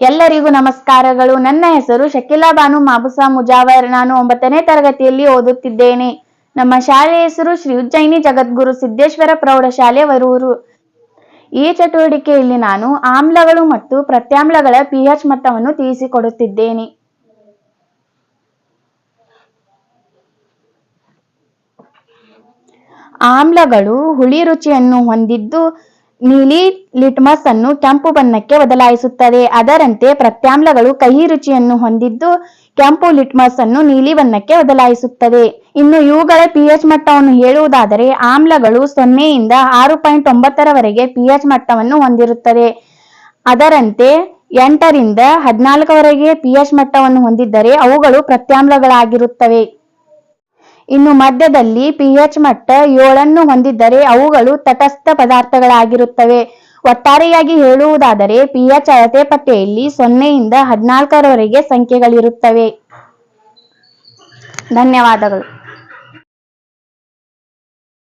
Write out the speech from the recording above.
ಎಲ್ಲರಿಗೂ ನಮಸ್ಕಾರಗಳು. ನನ್ನ ಹೆಸರು ಶಕೀಲಾ ಬಾನು ಮಾಬುಸಾ ಮುಜಾವರ್. ನಾನು 9ನೇ ತರಗತಿಯಲ್ಲಿ ಓದುತ್ತಿದ್ದೇನೆ. ನಮ್ಮ ಶಾಲೆಯ ಹೆಸರು ಶ್ರೀ ಉಜ್ಜಯಿನಿ ಜಗದ್ಗುರು ಸಿದ್ದೇಶ್ವರ ಪ್ರೌಢಶಾಲೆ ವರೂರು. ಈ ಚಟುವಟಿಕೆಯಲ್ಲಿ ನಾನು ಆಮ್ಲಗಳು ಮತ್ತು ಪ್ರತ್ಯಾಮ್ಲಗಳ pH ಮಟ್ಟವನ್ನು ತಿಳಿಸಿಕೊಡುತ್ತಿದ್ದೇನೆ. ಆಮ್ಲಗಳು ಹುಳಿ ರುಚಿಯನ್ನು ಹೊಂದಿದ್ದು ನೀಲಿ ಲಿಟ್ಮಸ್ ಅನ್ನು ಕೆಂಪು ಬಣ್ಣಕ್ಕೆ ಬದಲಾಯಿಸುತ್ತದೆ. ಅದರಂತೆ ಪ್ರತ್ಯಾಮ್ಲಗಳು ಕಹಿ ರುಚಿಯನ್ನು ಹೊಂದಿದ್ದು ಕೆಂಪು ಲಿಟ್ಮಸ್ ಅನ್ನು ನೀಲಿ ಬಣ್ಣಕ್ಕೆ ಬದಲಾಯಿಸುತ್ತದೆ. ಇನ್ನು ಇವುಗಳ pH ಮಟ್ಟವನ್ನು ಹೇಳುವುದಾದರೆ ಆಮ್ಲಗಳು 0 ಯಿಂದ 6.9ರವರೆಗೆ pH ಮಟ್ಟವನ್ನು ಹೊಂದಿರುತ್ತದೆ. ಅದರಂತೆ 8 ರಿಂದ 14ವರೆಗೆ pH ಮಟ್ಟವನ್ನು ಹೊಂದಿದ್ದರೆ ಅವುಗಳು ಪ್ರತ್ಯಾಮ್ಲಗಳಾಗಿರುತ್ತವೆ. ಇನ್ನು ಮಧ್ಯದಲ್ಲಿ pH ಮಟ್ಟ 7 ಹೊಂದಿದ್ದರೆ ಅವುಗಳು ತಟಸ್ಥ ಪದಾರ್ಥಗಳಾಗಿರುತ್ತವೆ. ಒಟ್ಟಾರೆಯಾಗಿ ಹೇಳುವುದಾದರೆ pH ಅಳತೆ ಪಟ್ಟಿಯಲ್ಲಿ 0 ಯಿಂದ 14ರವರೆಗೆ ಸಂಖ್ಯೆಗಳಿರುತ್ತವೆ. ಧನ್ಯವಾದಗಳು.